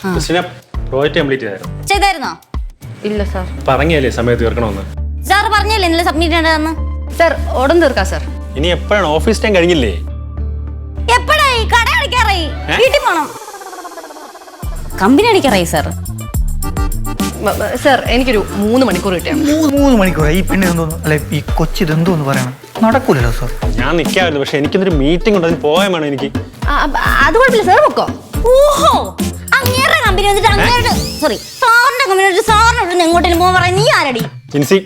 Christina project complete ചെയ്തായിരുന്നോ? ഇല്ല sir. പറഞ്ഞല്ലേ സമയത്ത് തീർക്കണമെന്ന്. സാർ പറഞ്ഞല്ലേ ഇന്നലെ സബ്മിറ്റ് ചെയ്യേണ്ടതെന്ന്? സാർ ഉടൻ തീർക്കാം സാർ. ഇനി എപ്പോഴാണ് ഓഫീസ് ടൈം കഴിഞ്ഞില്ലേ? എപ്പോഴായി? കട അടിക്കാറായി, വീട്ടിൽ പോണം. Company അടിക്കാറായി sir. സാർ എനിക്കൊരു 3 മണിക്കൂർ കിട്ടിയാണ്. 3 മണിക്കൂർ? ഈ പെണ്ണ് എന്തോന്നു അല്ലെ ഈ കൊച്ചി ഇതെന്തോന്ന് പറയണം, നടക്കൂലല്ലോ സാർ. ഞാൻ നിൽക്കാമായിരുന്നു, പക്ഷെ എനിക്കൊരു മീറ്റിംഗ് ഉണ്ട്, അതിന് പോയാൽ വേണം എനിക്ക്. അത് കുഴപ്പമില്ല സാർ, പൊക്കോ. ഓഹോ, അങ്ങേരുടെ കമ്പനി വന്നിട്ട് അങ്ങേരുടെ സോറി സാറിന്റെ കമ്പനി വന്നിട്ട് സാറിനോട് എങ്ങോട്ടേലും പോകാൻ പറയാൻ നീ ആരടി? ജിൻസി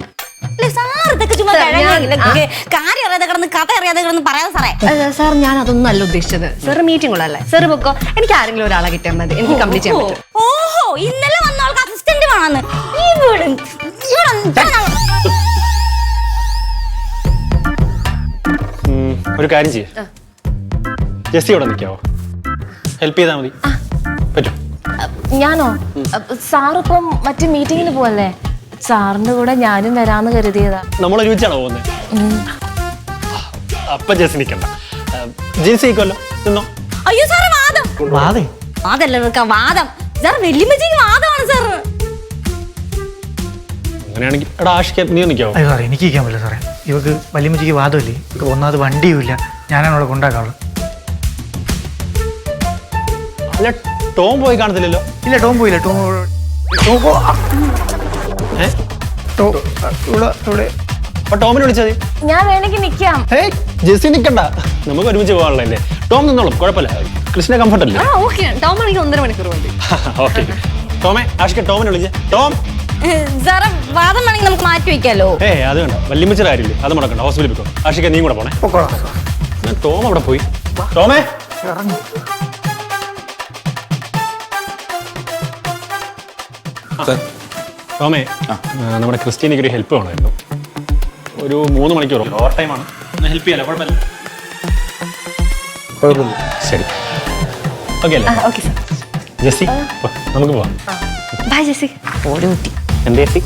സാർ ഇതൊക്കെ ചുമ്മാ കാര്യം അറിയാതെ കിടന്ന് കഥ അറിയാതെ കിടന്ന് പറയാതെ സാറേ. സാർ ഞാൻ അതൊന്നും അല്ല ഉദ്ദേശിച്ചത്. സാർ മീറ്റിംഗ് ഉള്ളല്ലേ, സാർ പൊക്കോ. എനിക്ക് ആരെങ്കിലും ഒരാളെ കിട്ടിയാൽ മതി, എനിക്ക് കംപ്ലീറ്റ് ചെയ്യാൻ പറ്റും. ഓഹോ, ഇന്നലെ വന്ന ആൾക്ക് അസിസ്റ്റന്റ് വേണമെന്ന്. ഒരു കാര്യം ചെയ്യേ, ജെസ്സി ഇവിടെ നിൽക്കാവോ? ഹെൽപ്പ് ചെയ്താൽ മതി. പറ്റും? ഞാനോ? സാറിപ്പം മറ്റു മീറ്റിങ്ങിന് പോവല്ലേ? സാറിന്റെ കൂടെ ഞാനും വരാന്ന് കരുതിയതാ. നമ്മൾ ഒരുമിച്ചാണോ പോകുന്നത്? അപ്പൊ ജെസ്സി നിൽക്കണ്ട, ജിൻസി നിൽക്കുമല്ലോ, നിന്നോ. അയ്യോ സാറേ, വാദം വാദേ വാദല്ല വാദം സാർ. വെല്ലുമ്മച്ചിക്ക് വാദമാണ് സാർ. അങ്ങനെയാണെങ്കിൽ എടാ ആഷിക്ക് നീ നിൽക്കാവോ? അയ്യോ സാറേ, എനിക്ക് ഇരിക്കാൻ പറ്റില്ല സാറേ. ഇവർക്ക് വല്യമ്മച്ചിക്ക് വാദമില്ലേ, ഇവർക്ക് ഒന്നാമത് വണ്ടിയും ഇല്ല, ഞാനാണ് അവിടെ കൊണ്ടാക്കാനുള്ളത്. അല്ല, ടോം പോയി കാണത്തില്ലല്ലോ? ഇല്ല, ടോം പോയില്ല. ടോം അപ്പൊ ടോമിനെ വിളിച്ചത് ഞാൻ വേണമെങ്കിൽ നിക്കാം. ജെസ്സി നിൽക്കണ്ട, നമുക്ക് ഒരുമിച്ച് പോകാനുള്ളതല്ലേ. ടോം നിന്നോളും, കുഴപ്പമില്ല. കൃഷ്ണ കംഫർട്ട് അല്ലേ? ഓക്കെ, ടോം എനിക്ക് 1.5 മണിക്കൂർ മതി. ഓക്കെ ടോമെ, ആഷിക്ക് ടോമിനെ വിളിച്ചേ. ടോം സാറേ, വാദം വേണമെങ്കിൽ നമുക്ക് മാറ്റി വെക്കാലോ. അത് വേണ്ട, വല്യമ്മച്ചിയുടെ കാര്യമില്ലേ, അത് മുടക്കണ്ട. ഹോസ്പിറ്റലിൽ പോയിക്കോ. ആഷിക്ക നീ കൂടെ പോണേ. ടോം അവിടെ പോയി. ടോമേ ടോമേ, നമ്മുടെ ക്രിസ്റ്റീനയ്ക്ക് ഒരു ഹെൽപ്പ് വേണമായിരുന്നു. ഒരു 3 മണിക്കൂർ ഓവർ ടൈമാണ്. ഹെൽപ്പ് ചെയ്യാലോ? കുഴപ്പമില്ല. ശരി, ഓക്കെ അല്ലേ? Okay sir. ജെസ്സി നമുക്ക് പോവാം. ബൈ ജെസ്സി. എന്താ ജെസ്സി?